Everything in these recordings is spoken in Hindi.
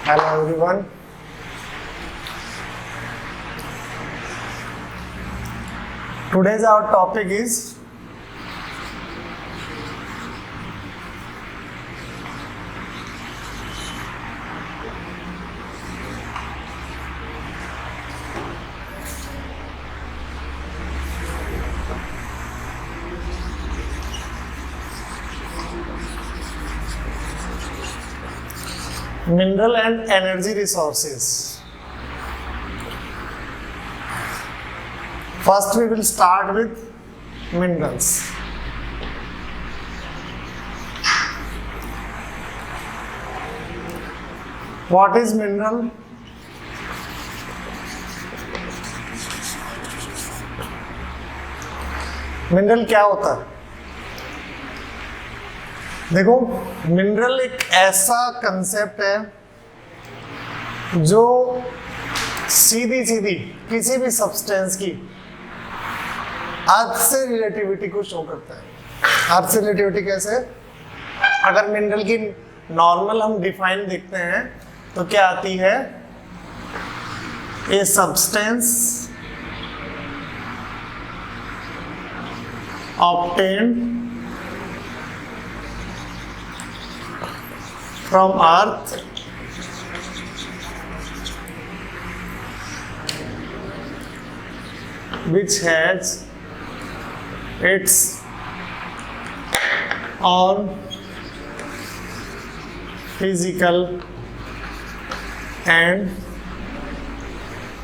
Hello everyone. Today's our topic is mineral and energy resources. First we will start with minerals. What is mineral? Mineral क्या होता है? देखो, मिनरल एक ऐसा कंसेप्ट है जो सीधी सीधी किसी भी सब्सटेंस की अर्थ से रिलेटिविटी को शो करता है। अर्थ से रिलेटिविटी कैसे? अगर मिनरल की नॉर्मल हम डिफाइन देखते हैं तो क्या आती है? A substance obtained from earth which has its own physical and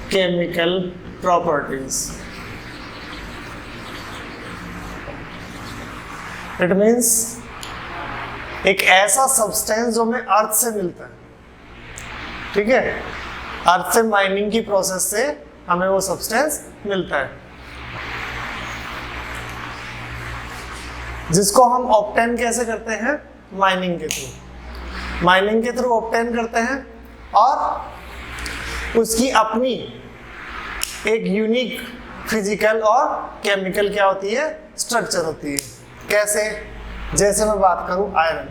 chemical properties. It means एक ऐसा सब्सटेंस जो हमें अर्थ से मिलता है, ठीक है? अर्थ से माइनिंग की प्रोसेस से हमें वो सब्सटेंस मिलता है, जिसको हम ऑब्टेन कैसे करते हैं? माइनिंग के थ्रू। माइनिंग के थ्रू ऑब्टेन करते हैं और उसकी अपनी एक यूनिक फिजिकल और केमिकल क्या होती है? स्ट्रक्चर होती है। कैसे? जैसे मैं बात करूं आयरन,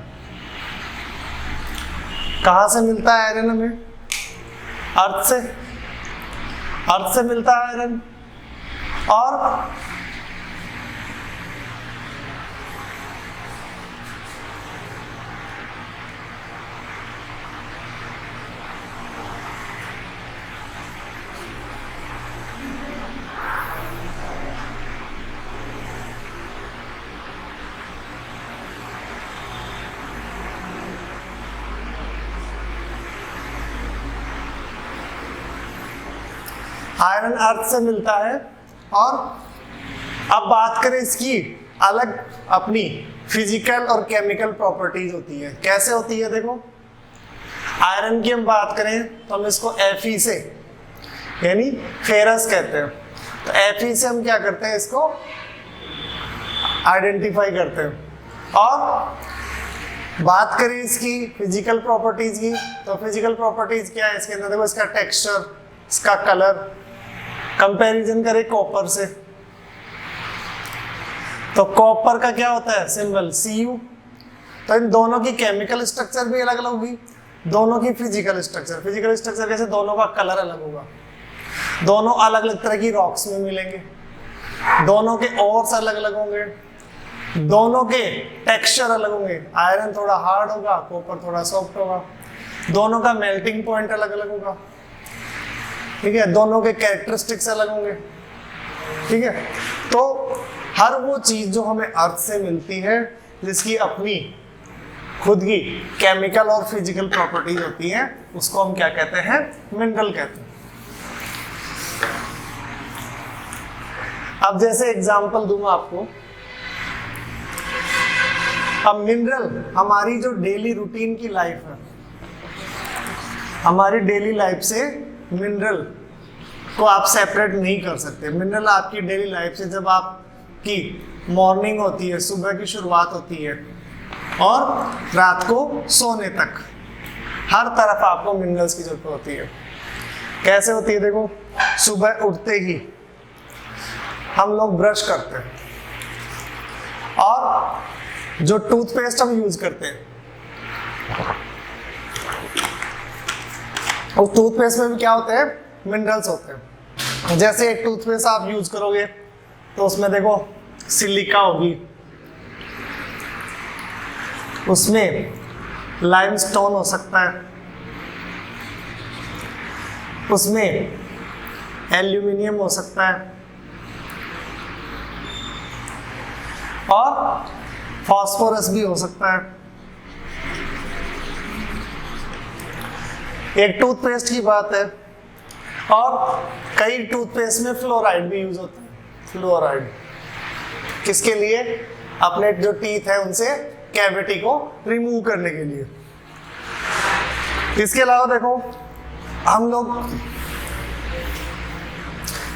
कहां से मिलता है आयरन हमें? अर्थ से। अर्थ से मिलता है आयरन। और आयरन अर्थ से मिलता है। और अब बात करें इसकी अलग अपनी फिजिकल और केमिकल प्रॉपर्टीज होती है। कैसे होती है? देखो, आयरन की हम बात करें तो हम इसको Fe से यानी फेरस कहते हैं। तो Fe से हम क्या करते हैं? इसको आइडेंटिफाई करते हैं। और बात करें इसकी फिजिकल प्रॉपर्टीज की, तो फिजिकल प्रॉपर्टीज क्या है इसके अंदर? देखो, इसका टेक्सचर, इसका कलर। कंपैरिजन करें कॉपर से, तो कॉपर का क्या होता है? Symbol Cu। तो इन दोनों की केमिकल स्ट्रक्चर भी अलग अलग होगी, दोनों की फिजिकल स्ट्रक्चर। फिजिकल स्ट्रक्चर कैसे? दोनों का कलर अलग होगा, दोनों अलग अलग तरह की रॉक्स में मिलेंगे, दोनों के ओर्स अलग अलग होंगे, दोनों के टेक्सचर अलग होंगे। आयरन थोड़ा हार्ड होगा, कॉपर थोड़ा सॉफ्ट होगा, दोनों का मेल्टिंग पॉइंट अलग अलग होगा, ठीक है? दोनों के कैरेक्टरिस्टिक्स अलग होंगे, ठीक है? तो हर वो चीज जो हमें अर्थ से मिलती है, जिसकी अपनी खुद की केमिकल और फिजिकल प्रॉपर्टीज होती हैं, उसको हम क्या कहते हैं? मिनरल कहते हैं। अब जैसे एग्जांपल दूं मैं आपको, अब मिनरल हमारी जो डेली रूटीन की लाइफ है, हमारी डेली लाइफ से मिनरल को आप सेपरेट नहीं कर सकते। मिनरल आपकी डेली लाइफ से, जब आपकी मॉर्निंग होती है, सुबह की शुरुआत होती है और रात को सोने तक, हर तरफ आपको मिनरल्स की जरूरत होती है। कैसे होती है? देखो, सुबह उठते ही हम लोग ब्रश करते हैं और जो टूथपेस्ट हम यूज करते हैं और टूथपेस्ट में भी क्या होते हैं, मिनरल्स होते हैं। जैसे एक टूथपेस्ट आप यूज करोगे तो उसमें देखो सिलिका होगी, उसमें लाइमस्टोन हो सकता है, उसमें एल्यूमिनियम हो सकता है और फास्फोरस भी हो सकता है। एक टूथपेस्ट की बात है। और कई टूथपेस्ट में फ्लोराइड भी यूज होता है। फ्लोराइड किसके लिए, अपने जो टीथ है उनसे कैविटी को रिमूव करने के लिए। इसके अलावा देखो हम लोग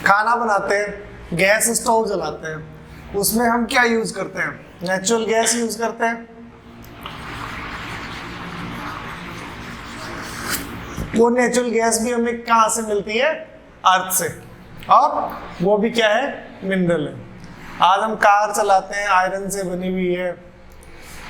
खाना बनाते हैं, गैस स्टोव जलाते हैं, उसमें हम क्या यूज करते हैं, नेचुरल गैस यूज करते हैं। वो नेचुरल गैस भी हमें कहाँ से मिलती है, अर्थ से, और वो भी क्या है, मिनरल है। आज हम कार चलाते हैं, आयरन से बनी हुई है,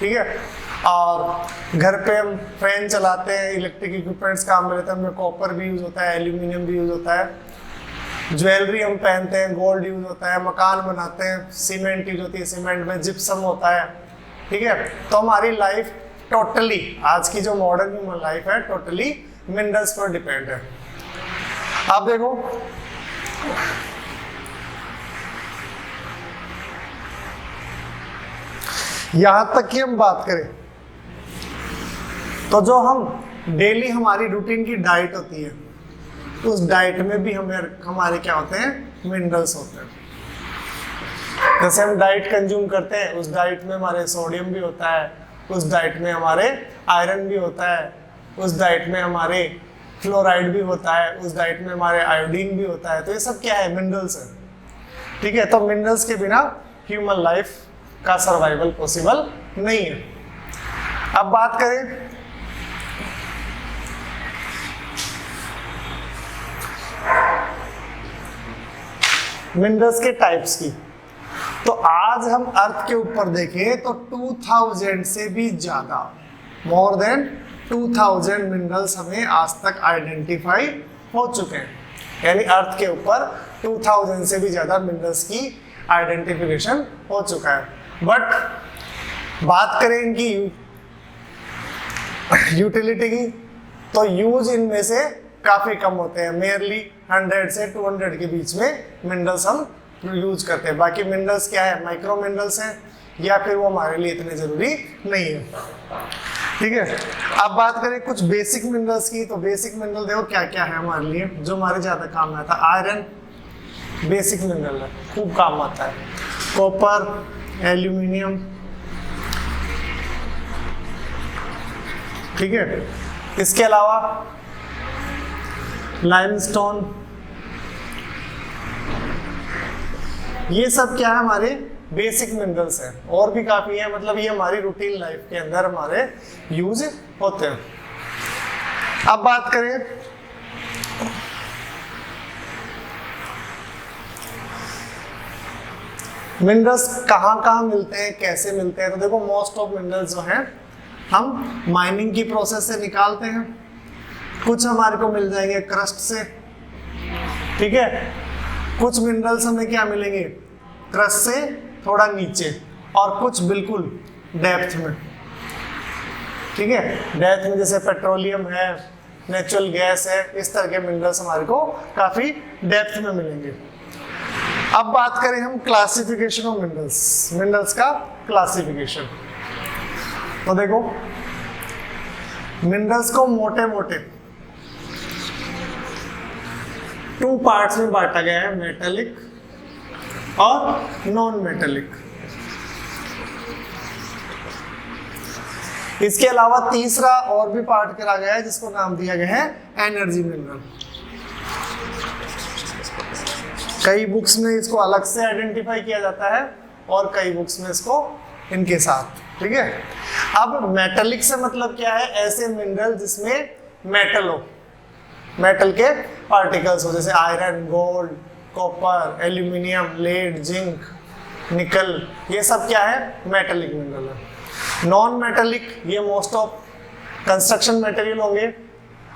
ठीक है। और घर पे हम फैन चलाते हैं, इलेक्ट्रिक इक्विपमेंट्स काम में रहते हैं, उनमें कॉपर भी यूज होता है, एल्यूमिनियम भी यूज होता है। ज्वेलरी हम पहनते हैं, गोल्ड यूज होता है। मकान बनाते हैं, सीमेंट यूज होती है, सीमेंट में जिप्सम होता है, ठीक है। तो हमारी लाइफ टोटली, आज की जो मॉडर्न ह्यूमन लाइफ है, टोटली मिनरल्स पर डिपेंड है। आप देखो यहां तक कि हम बात करें तो जो हम डेली हमारी रूटीन की डाइट होती है, उस डाइट में भी हमारे क्या होते हैं, मिनरल्स होते हैं। जैसे हम डाइट कंज्यूम करते हैं, उस डाइट में हमारे सोडियम भी होता है, उस डाइट में हमारे आयरन भी होता है, उस डाइट में हमारे फ्लोराइड भी होता है, उस डाइट में हमारे आयोडीन भी होता है। तो ये सब क्या है, मिनरल्स है, ठीक है। तो मिनरल्स के बिना ह्यूमन लाइफ का सर्वाइवल पॉसिबल नहीं है। अब बात करें मिनरल्स के टाइप्स की, तो आज हम अर्थ के ऊपर देखें तो 2000 से भी ज्यादा, मोर देन 2000 मिनरल्स हमें आज तक आइडेंटिफाई हो चुके हैं। यानी अर्थ के ऊपर 2000 से भी ज्यादा मिनरल्स की आइडेंटिफिकेशन हो चुका है। बट बात करें इनकी यूटिलिटी की, तो यूज इनमें से काफी कम होते हैं। मेयरली 100 से 200 के बीच में मिनरल्स हम यूज करते हैं। बाकी मिनरल्स क्या है, माइक्रो मिनरल्स हैं, या फिर वो हमारे लिए इतने जरूरी नहीं है, ठीक है। अब बात करें कुछ बेसिक मिनरल्स की, तो बेसिक मिनरल देखो क्या क्या है हमारे लिए जो हमारे ज्यादा काम में आता है। आयरन बेसिक मिनरल है, खूब काम आता है। कॉपर, एल्यूमिनियम, ठीक है। इसके अलावा लाइमस्टोन, ये सब क्या है, हमारे बेसिक मिनरल्स हैं। और भी काफी है, मतलब ये हमारी रूटीन लाइफ के अंदर हमारे यूज होते हैं। अब बात करें मिनरल्स कहाँ कहाँ मिलते हैं, कैसे मिलते हैं। तो देखो मोस्ट ऑफ मिनरल्स जो हैं हम माइनिंग की प्रोसेस से निकालते हैं। कुछ हमारे को मिल जाएंगे क्रस्ट से, ठीक है। कुछ मिनरल्स हमें क्या मिलेंगे, क्रस्ट से थोड़ा नीचे, और कुछ बिल्कुल डेप्थ में, ठीक है। डेप्थ में जैसे पेट्रोलियम है, नेचुरल गैस है, इस तरह के मिनरल्स हमारे को काफी डेप्थ में मिलेंगे। अब बात करें हम क्लासिफिकेशन ऑफ मिनरल्स, मिनरल्स का क्लासिफिकेशन। तो देखो मिनरल्स को मोटे मोटे 2 पार्ट्स में बांटा गया है, मेटेलिक और नॉन मेटेलिक। इसके अलावा तीसरा और भी पार्ट करा गया है जिसको नाम दिया गया है एनर्जी मिनरल। कई बुक्स में इसको अलग से आइडेंटिफाई किया जाता है और कई बुक्स में इसको इनके साथ, ठीक है। अब मेटेलिक से मतलब क्या है, ऐसे मिनरल जिसमें मेटल हो, मेटल के पार्टिकल्स हो, जैसे iron, gold, copper, aluminium, lead, zinc, nickel, ये सब क्या है, मेटेलिक मिनरल है। नॉन मेटेलिक ये मोस्ट ऑफ कंस्ट्रक्शन मटेरियल होंगे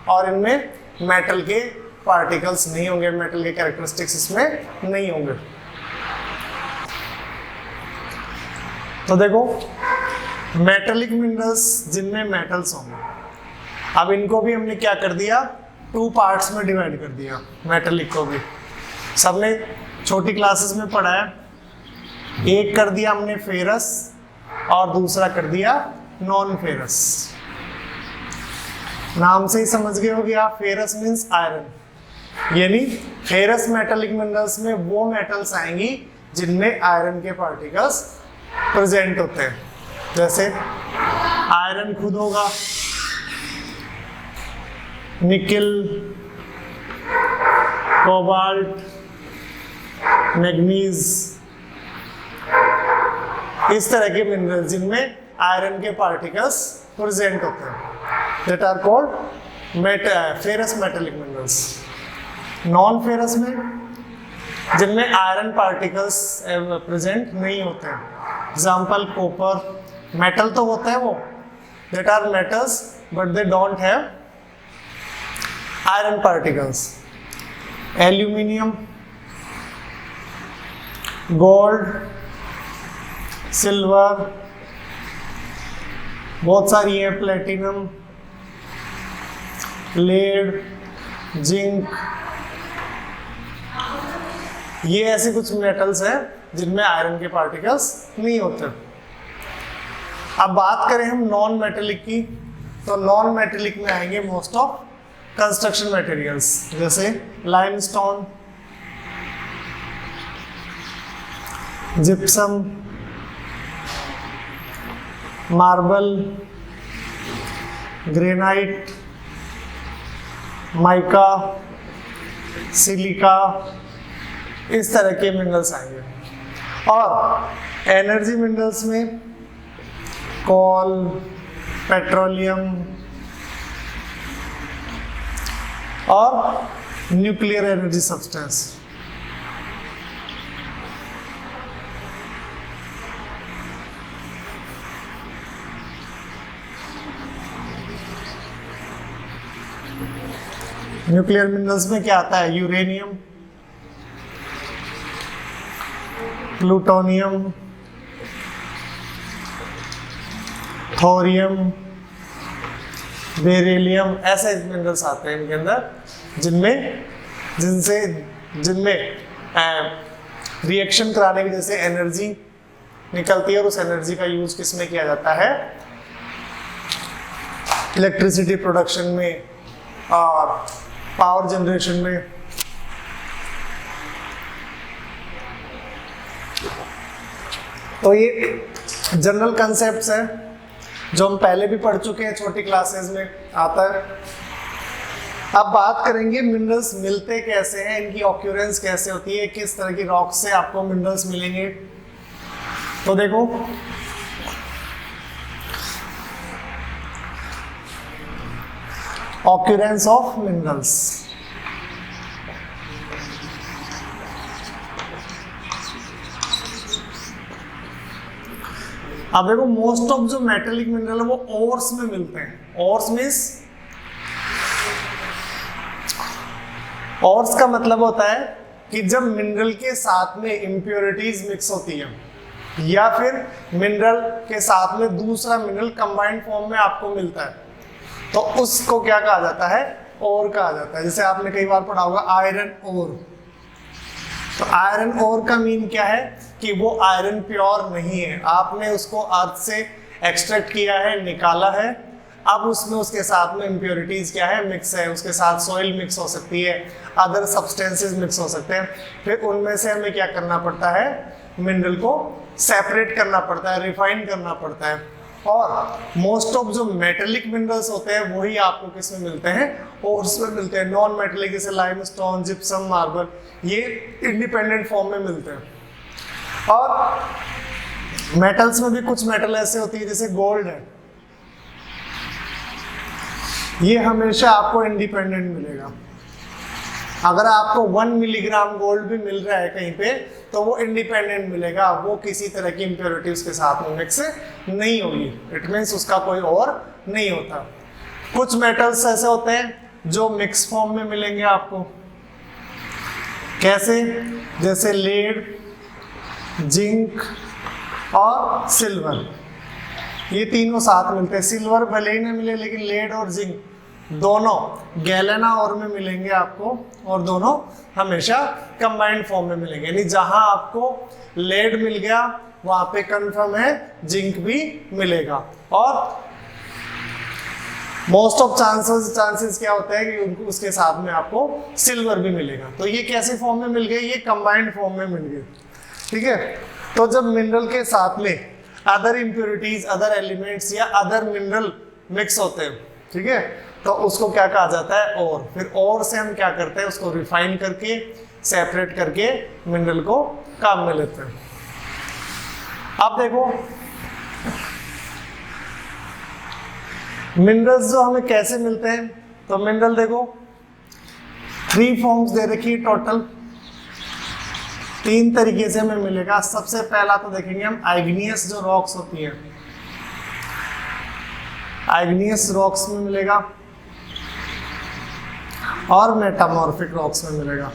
और इनमें मेटल के पार्टिकल्स नहीं होंगे, मेटल के कैरेक्टरिस्टिक्स इसमें नहीं होंगे। तो देखो मेटेलिक मिनरल्स जिनमें मेटल्स होंगे, अब इनको भी हमने क्या कर दिया, 2 पार्ट्स में डिवाइड कर दिया। मेटेलिक को भी सबने छोटी क्लासेस में पढ़ा है, एक कर दिया हमने फेरस और दूसरा कर दिया नॉन फेरस। नाम से ही समझ गए होगे आप, फेरस मींस आयरन, यानी फेरस मेटेलिक मिनरल्स में वो मेटल्स आएंगी जिनमें आयरन के पार्टिकल्स प्रेजेंट होते हैं। जैसे आयरन खुद होगा, निकेल, कोबाल्ट, मैग्नीज, इस तरह के मिनरल जिनमें आयरन के पार्टिकल्स प्रेजेंट होते हैं, that are called ferrous metallic minerals. Non ferrous में जिनमें आयरन पार्टिकल्स प्रेजेंट नहीं होते हैं, एग्जाम्पल कॉपर, मेटल तो होता है वो, that are metals but they don't have iron particles. Aluminium, gold, silver, बहुत सारी है, प्लेटिनम, लेड, जिंक, ये ऐसे कुछ मेटल्स हैं जिनमें आयरन के पार्टिकल्स नहीं होते। अब बात करें हम नॉन मेटेलिक की, तो नॉन मेटेलिक में आएंगे मोस्ट ऑफ कंस्ट्रक्शन मटेरियल्स, जैसे limestone, gypsum, marble, granite, mica, silica, इस तरह के मिनरल्स आएंगे। और एनर्जी मिनरल्स में कोल, पेट्रोलियम और nuclear energy substance. Nuclear minerals में क्या आता है, यूरेनियम, प्लूटोनियम, थोरियम, बेरिलियम, ऐसे मिनरल्स आते हैं इनके अंदर जिनमें रिएक्शन कराने की जैसे एनर्जी निकलती है, और उस एनर्जी का यूज किसमें किया जाता है, इलेक्ट्रिसिटी प्रोडक्शन में और पावर जनरेशन में। तो ये जनरल कंसेप्ट्स हैं जो हम पहले भी पढ़ चुके हैं, छोटी क्लासेस में आता है। अब बात करेंगे मिनरल्स मिलते कैसे हैं, इनकी ऑक्यूरेंस कैसे होती है, किस तरह की रॉक से आपको मिनरल्स मिलेंगे। तो देखो ऑक्यूरेंस ऑफ मिनरल्स, अब देखो मोस्ट ऑफ जो मेटेलिक मिनरल है वो ओर्स में मिलते हैं। ओर्स मींस, ओर्स का मतलब होता है कि जब मिनरल के साथ में इम्प्योरिटीज मिक्स होती है या फिर मिनरल के साथ में दूसरा मिनरल कंबाइंड फॉर्म में आपको मिलता है, तो उसको क्या कहा जाता है, ओर कहा जाता है। जैसे आपने कई बार पढ़ा होगा आयरन ओर, तो आयरन ओर का मीन क्या है कि वो आयरन प्योर नहीं है, आपने उसको अर्थ से एक्सट्रैक्ट किया है, निकाला है, अब उसमें उसके साथ में इम्प्योरिटीज क्या है, मिक्स है, उसके साथ सॉइल मिक्स हो सकती है, अदर सब्सटेंसेस मिक्स हो सकते हैं, फिर उनमें से हमें क्या करना पड़ता है, मिनरल को सेपरेट करना पड़ता है, रिफाइन करना पड़ता है। और मोस्ट ऑफ जो मेटेलिक मिनरल्स होते हैं वही आपको किस में मिलते हैं, ओर्स में मिलते हैं। नॉन मेटेलिक जैसे लाइमस्टोन, जिप्सम, मार्बल, ये इंडिपेंडेंट फॉर्म में मिलते हैं। और मेटल्स में भी कुछ मेटल ऐसे होती है, जैसे गोल्ड है, ये हमेशा आपको इंडिपेंडेंट मिलेगा। अगर आपको 1 मिलीग्राम गोल्ड भी मिल रहा है कहीं पे, तो वो इंडिपेंडेंट मिलेगा, वो किसी तरह की इम्प्योरिटी उसके साथ में मिक्स नहीं होगी, इट मीन्स उसका कोई और नहीं होता। कुछ मेटल्स ऐसे होते हैं जो मिक्स फॉर्म में मिलेंगे आपको। कैसे? जैसे लेड, जिंक और सिल्वर, ये तीनों साथ मिलते हैं। सिल्वर भले ही ना मिले, लेकिन लेड और जिंक दोनों गैलेना और में मिलेंगे आपको, और दोनों हमेशा कंबाइंड फॉर्म में मिलेंगे। यानी जहां आपको लेड मिल गया वहां पे कंफर्म है जिंक भी मिलेगा। और मोस्ट ऑफ चांसेस क्या होता है कि उसके साथ में आपको सिल्वर भी मिलेगा। तो ये कैसे फॉर्म में मिल गए? ये कंबाइंड फॉर्म में मिल गए। ठीक है, तो जब मिनरल के साथ में अदर इम्प्योरिटीज, अदर एलिमेंट्स या अदर मिनरल मिक्स होते हैं, ठीक है, तो उसको क्या कहा जाता है? और फिर और से हम क्या करते हैं? उसको रिफाइन करके, सेपरेट करके मिनरल को काम में लेते हैं। अब देखो मिनरल्स जो हमें कैसे मिलते हैं, तो मिनरल देखो 3 फॉर्म्स दे रखी है टोटल, 3 तरीके से हमें मिलेगा। सबसे पहला तो देखेंगे हम आइग्नियस जो रॉक्स होती है, आइग्नियस रॉक्स में मिलेगा और मेटामॉर्फिक रॉक्स में मिलेगा।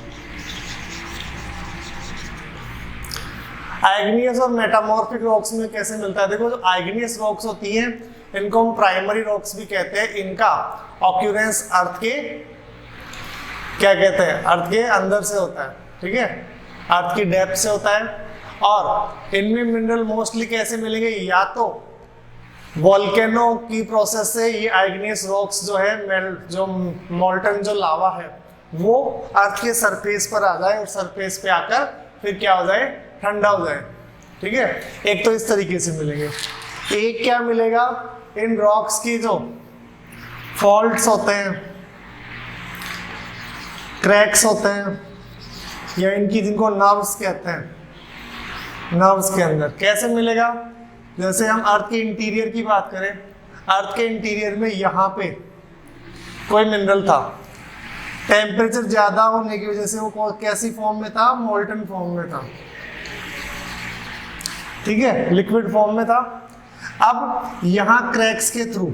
आइग्नियस और मेटामॉर्फिक रॉक्स में कैसे मिलता है? देखो जो आइग्नियस रॉक्स होती हैं इनको हम प्राइमरी रॉक्स भी कहते हैं। इनका ऑक्यूरेंस अर्थ के क्या कहते हैं? अर्थ के अंदर से होता है, ठीक है, अर्थ की डेप्थ से होता है। और इनमें मिनरल मोस्टली कैसे मिलेंगे? या तो वोल्केनो की प्रोसेस से ये आइग्नियस रॉक्स जो है, जो मोल्टन जो लावा है वो अर्थ के सरफेस पर आ जाए और सरफेस पे आकर फिर क्या हो जाए? ठंडा हो जाए। ठीक है, एक तो इस तरीके से मिलेंगे। एक क्या मिलेगा? इन रॉक्स की जो फॉल्ट्स होते हैं, क्रैक्स होते हैं, या इनकी जिनको नर्व्स कहते हैं, नर्व्स के अंदर कैसे मिलेगा? जैसे हम अर्थ के इंटीरियर की बात करें, अर्थ के इंटीरियर में यहाँ पे कोई मिनरल था, टेम्परेचर ज्यादा होने की वजह से वो कैसी फॉर्म में था? मोल्टन फॉर्म में था, ठीक है, लिक्विड फॉर्म में था। अब यहाँ क्रैक्स के थ्रू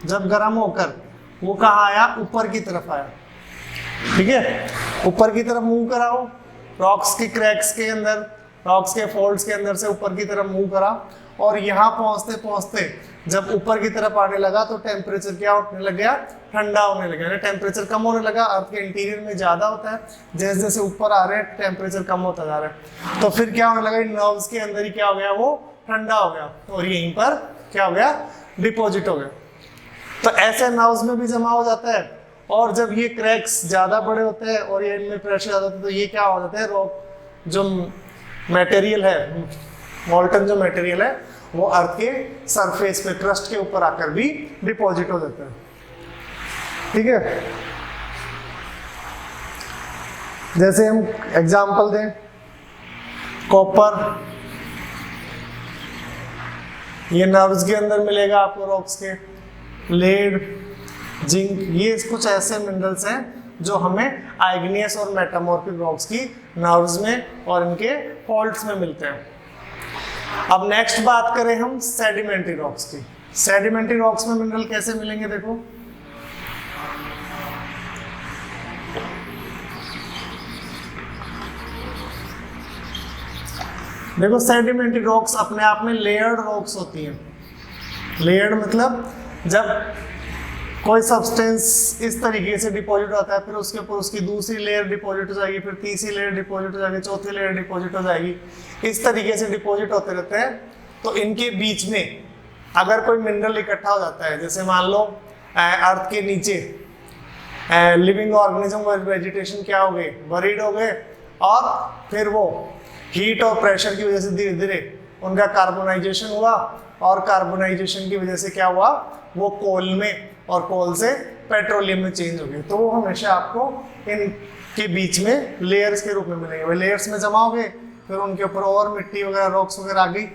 जब गर्म होकर वो कहाँ आया? ऊपर की तरफ आया, ठीक है, ऊपर की तरफ मूव कराओ, रॉक्स के क्रैक्स के अंदर, रॉक्स के फोल्ड्स के अंदर से ऊपर की तरफ मूव करा, और यहाँ पहुंचते पहुंचते जब ऊपर की तरफ आने लगा तो टेम्परेचर क्या होने लग गया? ठंडा होने लगा। टेम्परेचर कम होने लगा, अर्थ के इंटीरियर में ज्यादा होता है, जैसे जैसे ऊपर आ रहे हैं टेम्परेचर कम होता जा रहा है। तो फिर क्या होने लगा? नर्व्स के अंदर ही क्या हो गया? वो ठंडा हो गया, और यहीं पर क्या हो गया? डिपॉजिट हो गया। तो ऐसे नर्व्स में भी जमा हो जाता है, और जब ये क्रैक्स ज्यादा बड़े होते हैं और ये इनमें प्रेशर ज्यादा होता है तो ये क्या हो जाता है? रॉक जो मटेरियल है, मोल्टन जो मटेरियल है, वो अर्थ के सरफेस पे, क्रस्ट के ऊपर आकर भी डिपॉजिट हो जाता है। ठीक है, जैसे हम एग्जांपल दें, कॉपर, ये नर्व्स के अंदर मिलेगा आपको रॉक्स के, लेड, जिंक, ये कुछ ऐसे मिनरल्स हैं जो हमें आइग्नियस और मेटामॉर्फिक रॉक्स की नर्व्स में और इनके फॉल्ट्स में मिलते हैं। अब नेक्स्ट बात करें हम सेडिमेंट्री रॉक्स की। सेडिमेंट्री रॉक्स में मिनरल कैसे मिलेंगे? देखो सेडिमेंट्री रॉक्स अपने आप में लेयर्ड रॉक्स होती हैं। लेयर्ड मतलब जब कोई सब्सटेंस इस तरीके से डिपॉजिट होता है, फिर उसके ऊपर उसकी दूसरी लेयर डिपॉजिट हो जाएगी, फिर तीसरी लेयर डिपॉजिट हो जाएगी, चौथी लेयर डिपॉजिट हो जाएगी, इस तरीके से डिपॉजिट होते रहते हैं। तो इनके बीच में अगर कोई मिनरल इकट्ठा हो जाता है, जैसे मान लो अर्थ के नीचे लिविंग ऑर्गेनिज्म और वेजिटेशन क्या हो गए? बरीड हो गए, और फिर वो हीट और प्रेशर की वजह से धीरे धीरे उनका कार्बोनाइजेशन हुआ, और कार्बोनाइजेशन की वजह से क्या हुआ? वो कोल में, और कोल से पेट्रोलियम में चेंज हो गए। तो वो हमेशा आपको इनके बीच में लेयर्स के रूप में मिलेंगे। वो लेयर्स में जमा हो गए, फिर उनके ऊपर और मिट्टी वगैरह, रॉक्स वगैरह आ गई।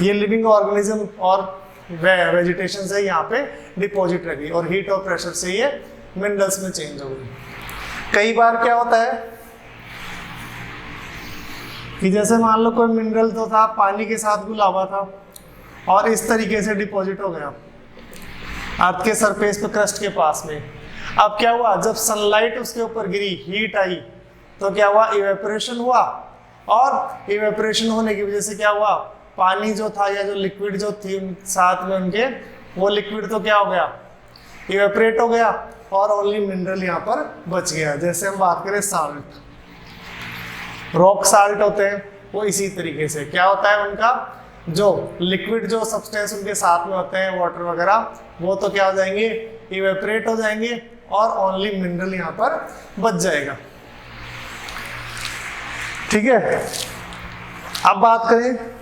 ये लिविंग ऑर्गेनिज्म और वेजिटेशन से यहाँ पे डिपॉजिट रह गई, और हीट और प्रेशर से ये मिनरल्स में चेंज हो गई। कई बार क्या होता है कि जैसे मान लो कोई मिनरल तो था, पानी के साथ घुला हुआ था और इस तरीके से डिपॉजिट हो गया, अर्थ के सरफेस पे क्रस्ट के पास में। अब क्या हुआ, जब सनलाइट उसके ऊपर गिरी, हीट आई, तो क्या हुआ, इवेपोरेशन हुआ, और इवेपोरेशन होने की वजह से क्या हुआ, पानी जो था या जो लिक्विड जो थी साथ में उनके, वो लिक्विड तो क्या हो गया, इवेपोरेट हो गया, और ओनली मिनरल यहाँ पर बच गया। जैसे हम बात करें साल्ट, रॉक साल्ट होते हैं, वो इसी तरीके से क्या होता है, उनका जो लिक्विड जो सब्सटेंस उनके साथ में होते हैं, वाटर वगैरह, वो तो क्या हो जाएंगे, इवेपोरेट हो जाएंगे, और ओनली मिनरल यहाँ पर बच जाएगा। ठीक है, अब बात करें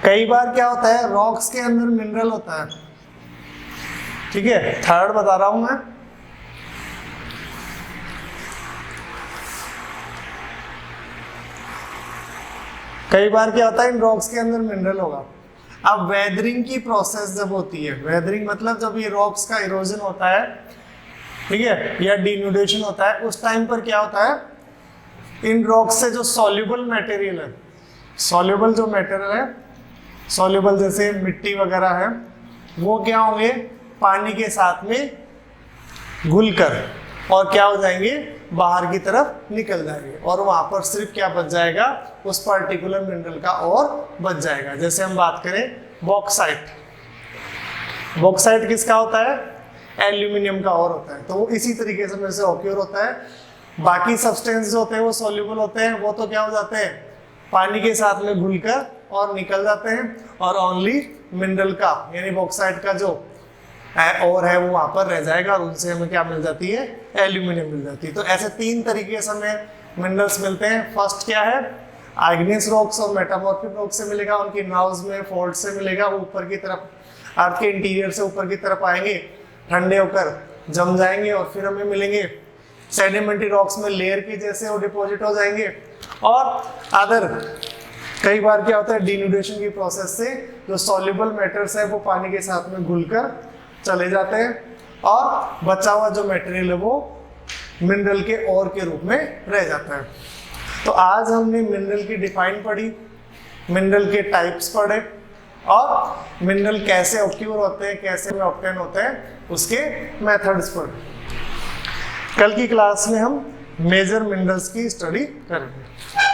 कई बार क्या होता है, रॉक्स के अंदर मिनरल होता है। ठीक है, थर्ड बता रहा हूं मैं। कई बार क्या होता है, इन रॉक्स के अंदर मिनरल होगा। अब वेदरिंग की प्रोसेस जब होती है, वेदरिंग मतलब जब ये रॉक्स का इरोजन होता है, ठीक है, या डिन्यूडेशन होता है, उस टाइम पर क्या होता है, इन रॉक्स से जो सॉल्युबल मटेरियल है, सॉल्युबल जो मटेरियल है, सॉल्युबल जैसे मिट्टी वगैरह है, वो क्या होंगे, पानी के साथ में घुलकर और क्या हो जाएंगे, बाहर की तरफ निकल जाएंगे, और वहां पर सिर्फ क्या बच जाएगा, उस पर्टिकुलर मिनरल का और बच जाएगा। जैसे हम बात करें बॉक्साइट, बॉक्साइट किसका होता है, एल्यूमिनियम का और होता है, तो वो इसी तरीके से मेरे से ऑक्योर होता है। बाकी सब्सटेंस जो होते हैं वो सॉल्युबल होते हैं, वो तो क्या हो जाते हैं, पानी के साथ में घुलकर और निकल जाते हैं, और ओनली मिनरल का यानी बॉक्साइट का जो और है वो वहां पर रह जाएगा, और उनसे हमें क्या मिल जाती है, एल्यूमिनियम मिल जाती है। तो ऐसे तीन तरीके से हमें मिनरल्स मिलते हैं। फर्स्ट क्या है, आइग्नियस रॉक्स और मेटामॉर्फिक रॉक से मिलेगा, उनकी नाउज में फोल्ड से मिलेगा, ऊपर की तरफ अर्थ के इंटीरियर से ऊपर की तरफ आएंगे, ठंडे होकर जम जाएंगे, और फिर हमें मिलेंगे सेडिमेंट्री रॉक्स में लेयर के जैसे वो डिपॉजिट हो जाएंगे। और अदर कई बार क्या होता है, डिन्यूडेशन की प्रोसेस से जो सॉल्युबल मैटर्स है वो पानी के साथ में घुलकर चले जाते हैं, और बचा हुआ जो मटेरियल है वो मिनरल के और के रूप में रह जाता है। तो आज हमने मिनरल की डिफाइन पढ़ी, मिनरल के टाइप्स पढ़े, और मिनरल कैसे ऑक्यूर होते हैं, कैसे में ऑब्टेन होते हैं, उसके मेथड्स पढ़े। कल की क्लास में हम मेजर मिनरल्स की स्टडी करेंगे।